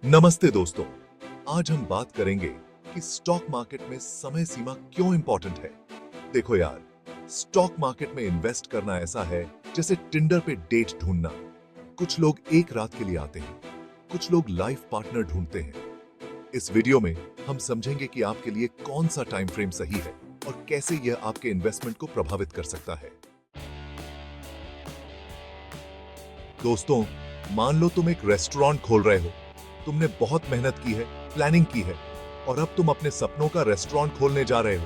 नमस्ते दोस्तों, आज हम बात करेंगे कि स्टॉक मार्केट में समय सीमा क्यों इंपॉर्टेंट है। देखो यार, स्टॉक मार्केट में इन्वेस्ट करना ऐसा है जैसे टिंडर पे डेट ढूंढना। कुछ लोग एक रात के लिए आते हैं, कुछ लोग लाइफ पार्टनर ढूंढते हैं। इस वीडियो में हम समझेंगे कि आपके लिए कौन सा टाइम फ्रेम सही है और कैसे यह आपके इन्वेस्टमेंट को प्रभावित कर सकता है। दोस्तों, मान लो तुम एक रेस्टोरेंट खोल रहे हो। तुमने बहुत मेहनत की है, प्लानिंग की है और अब तुम अपने सपनों का रेस्टोरेंट खोलने जा रहे हो।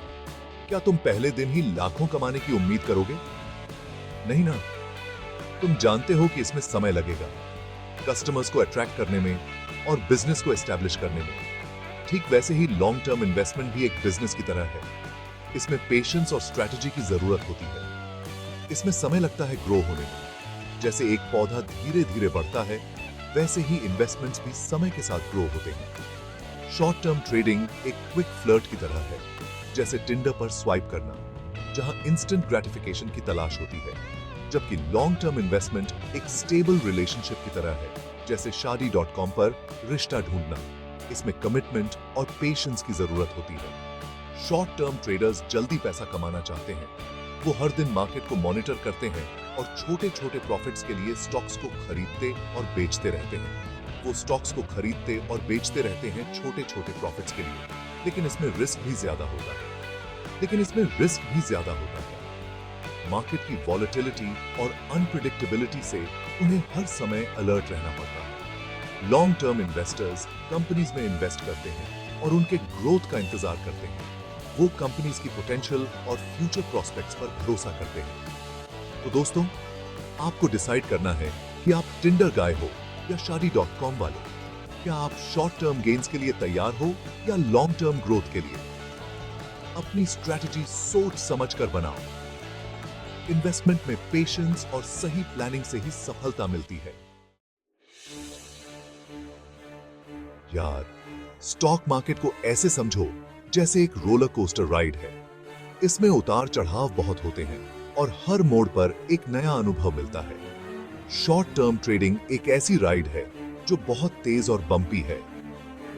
क्या तुम पहले दिन ही लाखों कमाने की उम्मीद करोगे? नहीं ना। तुम जानते हो कि इसमें समय लगेगा, कस्टमर्स को अट्रैक्ट करने में और बिजनेस को एस्टैब्लिश करने में। ठीक वैसे ही लॉन्ग टर्म इन्वेस्टमेंट भी एक बिजनेस की तरह है। इसमें पेशेंस और स्ट्रैटेजी की जरूरत होती है। इसमें समय लगता है ग्रो होने में। जैसे एक पौधा धीरे धीरे बढ़ता है, वैसे ही इन्वेस्टमेंट्स भी समय के साथ ग्रो होते हैं। शॉर्ट टर्म ट्रेडिंग एक क्विक फ्लर्ट की तरह है, जैसे टिंडर पर स्वाइप करना, जहां इंस्टेंट ग्रेटिफिकेशन की तलाश होती है। जबकि लॉन्ग टर्म इन्वेस्टमेंट एक स्टेबल रिलेशनशिप की तरह है, जैसे शादी.com पर रिश्ता ढूंढना। इसमें कमिटमेंट और पेशेंस की जरूरत होती है। शॉर्ट टर्म ट्रेडर्स जल्दी पैसा कमाना चाहते हैं। वो हर दिन मार्केट को मॉनिटर करते हैं और छोटे छोटे प्रॉफिट्स के लिए स्टॉक्स को खरीदते और बेचते रहते हैं। वो स्टॉक्स को खरीदते और बेचते रहते हैं छोटे छोटे प्रॉफिट्स के लिए। लेकिन इसमें रिस्क भी ज्यादा होता है। मार्केट की वॉलेटिलिटी और अनप्रिडिक्टेबिलिटी से उन्हें हर समय अलर्ट रहना पड़ता है। लॉन्ग टर्म इन्वेस्टर्स कंपनीज में इन्वेस्ट करते हैं और उनके ग्रोथ का इंतजार करते हैं। वो कंपनीज की पोटेंशियल और फ्यूचर प्रोस्पेक्ट्स पर भरोसा करते हैं। तो दोस्तों, आपको डिसाइड करना है कि आप टिंडर गाय हो या शादी.com वाले। क्या आप शॉर्ट टर्म गेन्स के लिए तैयार हो या लॉन्ग टर्म ग्रोथ के लिए? अपनी स्ट्रैटेजी सोच समझकर बनाओ। इन्वेस्टमेंट में पेशेंस और सही प्लानिंग से ही सफलता मिलती है। यार, स्टॉक मार्केट को ऐसे समझो जैसे एक रोलर कोस्टर राइड है। इसमें उतार चढ़ाव बहुत होते हैं और हर मोड़ पर एक नया अनुभव मिलता है। शॉर्ट टर्म ट्रेडिंग एक ऐसी राइड है जो बहुत तेज और बम्पी है।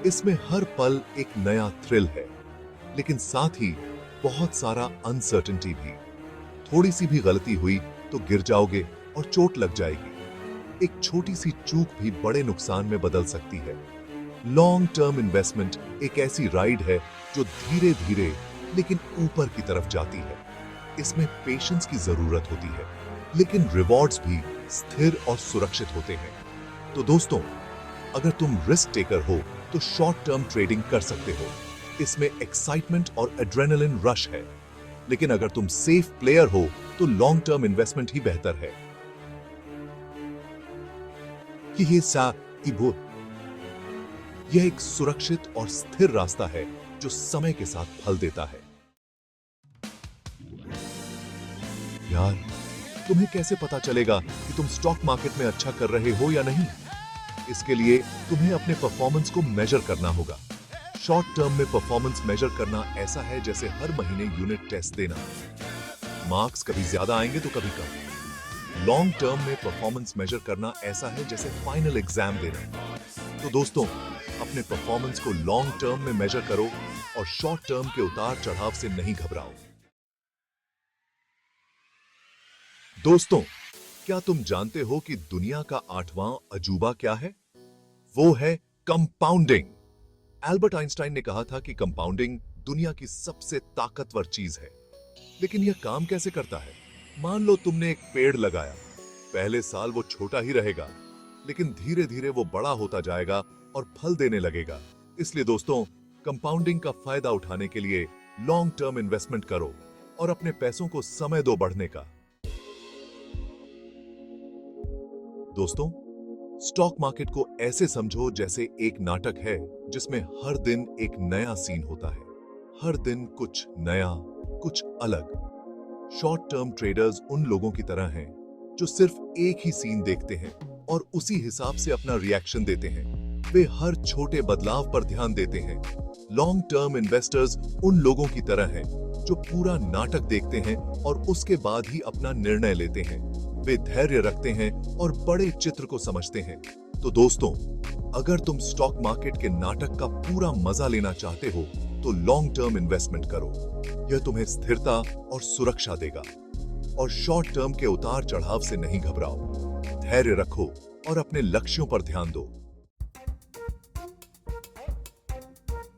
इसमें हर पल एक नया थ्रिल है, लेकिन साथ ही बहुत सारा अनसर्टेनिटी भी। थोड़ी सी भी गलती हुई तो गिर जाओगे और चोट लग जाएगी। एक छोटी सी चूक भी बड़े नुकसान में बदल सकती है। लॉन्ग टर्म इन्वेस्टमेंट एक ऐसी राइड है जो धीरे धीरे लेकिन ऊपर की तरफ जाती है। इसमें पेशेंस की जरूरत होती है, लेकिन रिवॉर्ड्स भी स्थिर और सुरक्षित होते हैं। तो दोस्तों, अगर तुम रिस्क टेकर हो तो शॉर्ट टर्म ट्रेडिंग कर सकते हो। इसमें एक्साइटमेंट और एड्रेनलिन रश है। लेकिन अगर तुम सेफ प्लेयर हो तो लॉन्ग टर्म इन्वेस्टमेंट ही बेहतर है। यह एक सुरक्षित और स्थिर रास्ता है जो समय के साथ फल देता है। यार, तुम्हें कैसे पता चलेगा कि तुम स्टॉक मार्केट में अच्छा कर रहे हो या नहीं? इसके लिए तुम्हें अपने परफॉर्मेंस को मेजर करना होगा। शॉर्ट टर्म में परफॉर्मेंस मेजर करना ऐसा है जैसे हर महीने यूनिट टेस्ट देना। मार्क्स कभी ज्यादा आएंगे तो कभी कम। लॉन्ग टर्म में परफॉर्मेंस मेजर करना ऐसा है जैसे फाइनल एग्जाम देना। तो दोस्तों, अपने परफॉर्मेंस को लॉन्ग टर्म में मेजर करो और शॉर्ट टर्म के उतार चढ़ाव से नहीं घबराओ। दोस्तों, क्या तुम जानते हो कि दुनिया का 8वां अजूबा क्या है? वो है कंपाउंडिंग। एल्बर्ट आइंस्टाइन ने कहा था कि कंपाउंडिंग दुनिया की सबसे ताकतवर चीज है। लेकिन यह काम कैसे करता है? मान लो तुमने एक पेड़ लगाया। पहले साल वो छोटा ही रहेगा, लेकिन धीरे धीरे वो बड़ा होता जाएगा और फल देने लगेगा। इसलिए दोस्तों, कंपाउंडिंग का फायदा उठाने के लिए लॉन्ग टर्म इन्वेस्टमेंट करो और अपने पैसों को समय दो बढ़ने का। दोस्तों, स्टॉक मार्केट को ऐसे समझो जैसे एक नाटक है जिसमें हर दिन एक नया सीन होता है। हर दिन कुछ नया, कुछ अलग। शॉर्ट टर्म ट्रेडर्स उन लोगों की तरह हैं जो सिर्फ एक ही सीन देखते हैं और उसी हिसाब से अपना रिएक्शन देते हैं। वे हर छोटे बदलाव पर ध्यान देते हैं। लॉन्ग टर्म इन्वेस्टर्स उन लोगों की तरह हैं जो पूरा नाटक देखते हैं और उसके बाद ही अपना निर्णय लेते हैं। वे धैर्य रखते हैं और बड़े चित्र को समझते हैं। तो दोस्तों, अगर तुम स्टॉक मार्केट के नाटक का पूरा मजा लेना चाहते हो तो लॉन्ग टर्म इन्वेस्टमेंट करो। यह तुम्हें स्थिरता और सुरक्षा देगा। और शॉर्ट टर्म के उतार चढ़ाव से नहीं घबराओ। धैर्य रखो और अपने लक्ष्यों पर ध्यान दो।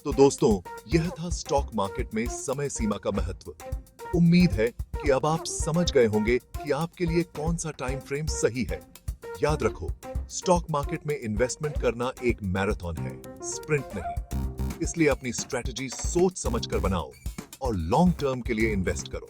तो दोस्तों, यह था स्टॉक मार्केट में समय सीमा का महत्व। उम्मीद है कि अब आप समझ गए होंगे कि आपके लिए कौन सा टाइम फ्रेम सही है। याद रखो, स्टॉक मार्केट में इन्वेस्टमेंट करना एक मैराथन है, स्प्रिंट नहीं। इसलिए अपनी स्ट्रेटजी सोच समझकर बनाओ और लॉन्ग टर्म के लिए इन्वेस्ट करो।